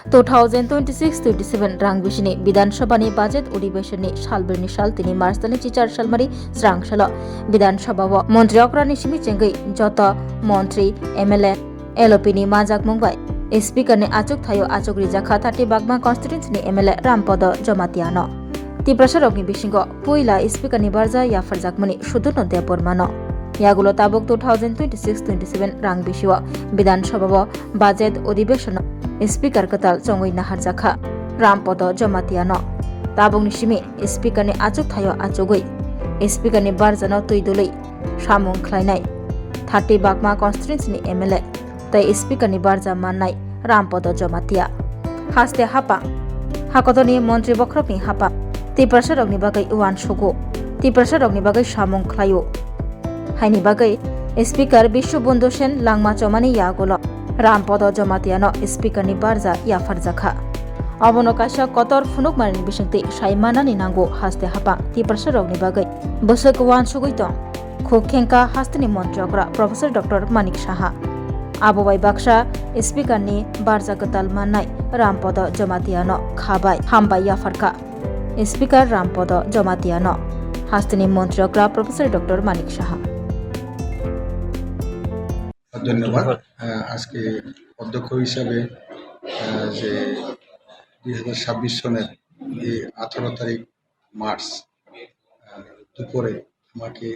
2026-27 rang bishini Bidhan ni budget अधिवेशन ni salbirni sal tini March tani chichar salmari srang salo Bidhan Sabha o Montri Okrani simi chengai jota Montri MLA LOP ni majak mungbai Speaker ni achuk thayo achuk rijaka 30 bagma constituency ni MLA Rampodo Jomatiano Tiprasarok ni bisingo puila Speaker ni barja ya farjakmani sudurno depormano yagulo tabuk 2026-27 rang bishiwa Bidhan Sabha o budget अधिवेशन Speaker katal chongoi nahar jakha Rampodo Jomatiano tabung ni simi Speaker ni achuk thayo achugoi Speaker ni barjano tuidulei samung khlainai 30 bagma constituency ni MLA tai Speaker ni barja mannai Rampodo Jomatia haste hapa hakotoni Montri Bokrok ni hapa Tiprasarok ni bagai uan sugu Tiprasarok ni bagai samung khlaio haini bagai Speaker Bishubundu Sen langma chomani yagulo Rampodo Jomatiano Speaker ni barja ya farjakha abono kaisa kotor phunuk marni bisingti saimana ni nango haste hapa Tiprasarok ni bagai bosok wan sugoi tong khokhenka haste ni montrokra Professor Dr. Manik Saha abobai baksa Speaker ni barja katal mannai Rampodo Jomatiano khabai hambai ya farka Speaker Rampodo Jomatiano haste ni montrokra Professor Dr. Manik Saha ধন্যবাদ আজকে অধ্যক্ষ হিসাবে যে 2026 সনের এই 18 তারিখ March দুপুরে আমাকে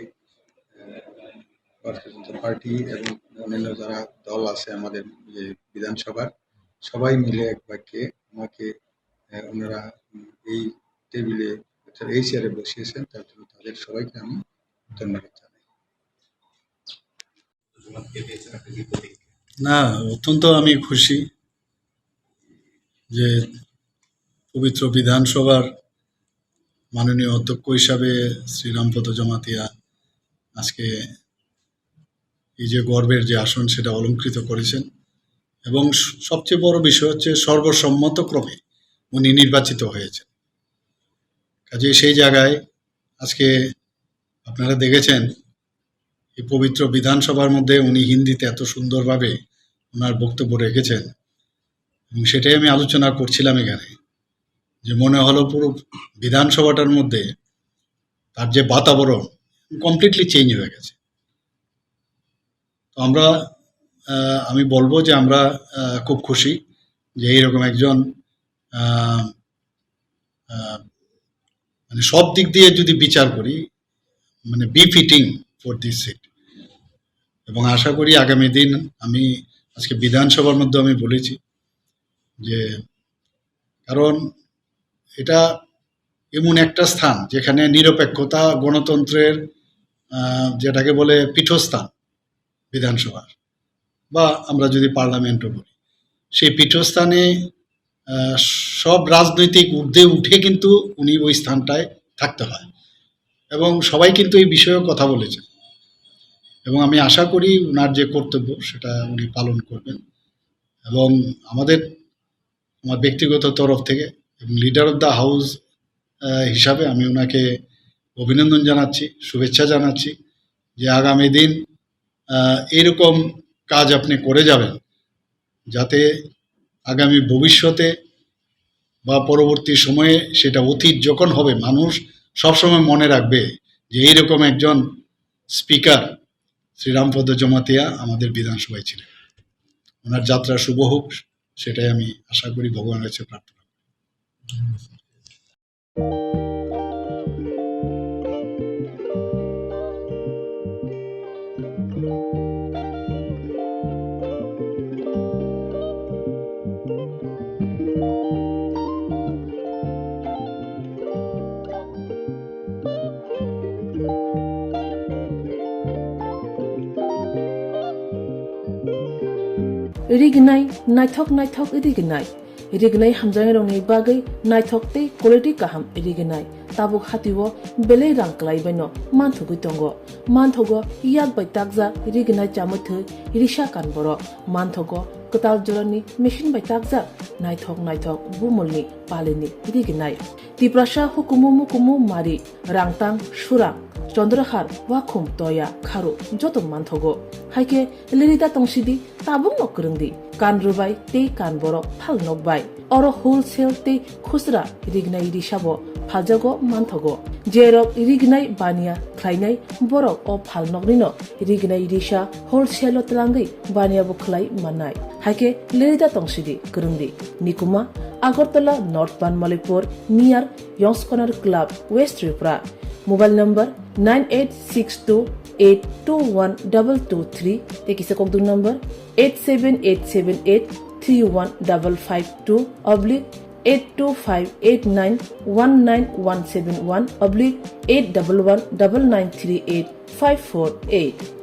ভারতীয় জনতা পার্টি এবং অন্যান্য যারা দল আছে আমাদের যে বিধানসভার সবাই মিলে এক বাক্যে আমাকে ওনারা এই টেবিলে এই চেয়ারে বসিয়েছেন তার জন্য তাদের সবাইকে আমি ধন্যবাদ জানাই। না অত্যন্ত আমি খুশি যে পবিত্র বিধানসভার মাননীয় অধ্যক্ষ হিসাবে শ্রী রামপদ জমাতিয়া আজকে এই যে গর্বের যে আসন সেটা অলঙ্কৃত করেছেন এবং সবচেয়ে বড় বিষয় হচ্ছে সর্বসম্মতক্রমে উনি নির্বাচিত হয়েছেন। কাজে সেই জায়গায় আজকে আপনারা দেখেছেন এই পবিত্র বিধানসভার মধ্যে উনি হিন্দিতে এত সুন্দরভাবে ওনার বক্তব্য রেখেছেন এবং সেটাই আমি আলোচনা করছিলাম এখানে যে মনে হলো পুরো বিধানসভাটার মধ্যে তার যে বাতাবরণ কমপ্লিটলি চেঞ্জ হয়ে গেছে। তো আমি বলবো যে আমরা খুব খুশি যে এইরকম একজন মানে সব দিক দিয়ে যদি বিচার করি মানে বিফিটিং ফর দিস সিট এবং আশা করি আগামী দিন আমি আজকে বিধানসভার মধ্যে আমি বলেছি যে কারণ এটা এমন একটা স্থান যেখানে নিরপেক্ষতা গণতন্ত্রের যেটাকে বলে পীঠস্থান বিধানসভার বা আমরা যদি পার্লামেন্টও বলি সেই পীঠস্থানে সব রাজনৈতিক ঊর্ধ্বে উঠে কিন্তু উনি ওই স্থানটায় থাকতে হয় এবং সবাই কিন্তু এই বিষয়েও কথা বলেছেন এবং আমি আশা করি ওনার যে কর্তব্য সেটা উনি পালন করবেন এবং আমার ব্যক্তিগত তরফ থেকে এবং লিডার অফ দ্য হাউস হিসাবে আমি ওনাকে অভিনন্দন জানাচ্ছি, শুভেচ্ছা জানাচ্ছি যে আগামী দিন এরকম কাজ আপনি করে যাবেন যাতে আগামী ভবিষ্যতে বা পরবর্তী সময়ে সেটা অতীত যখন হবে মানুষ সবসময় মনে রাখবে যে এইরকম একজন স্পিকার শ্রী রামপদ জমাতিয়া আমাদের বিধানসভায় ছিলেন। ওনার যাত্রা শুভ হোক সেটাই আমি আশা করি, ভগবানের কাছে প্রার্থনা করি। Rignai naithok rignai hamjang rongni bagai naithok tei quality kaham rignai tabuk hatiwo bele rang klai beno manthugi tongo manthogo yak bai takja rignai chamuthu risha kanboro manthogo katal jorani machine bai takja naithok bumulni palini rignai tiprasha hukumu mukumu mari rangtang surang চন্দ্রহার ওয়াখুম তয়া খারু যত মানথগো হাইকে লিরিতা তংসিদি তাবুং নকরংদি কান রুবাই তে কান বরক ফাল নকবাই or wholesale তে খুচরা রিগনাই রিসাবো ফালজাগো মানথগো जेरक रिगनाय बानिया ख्लायनाय बरक अ फालनगनिनो रिगनाय रिसा wholesale तलांगै बानिया बखलाय मानाय हाके लेरिदा तंसिदि करंदि निकुमा Agartala north Banamalipur near young's corner club west Tripura mobile number 9862821223 ते किसे कोकदुं नंबर 8787831/8258919171/811993854 8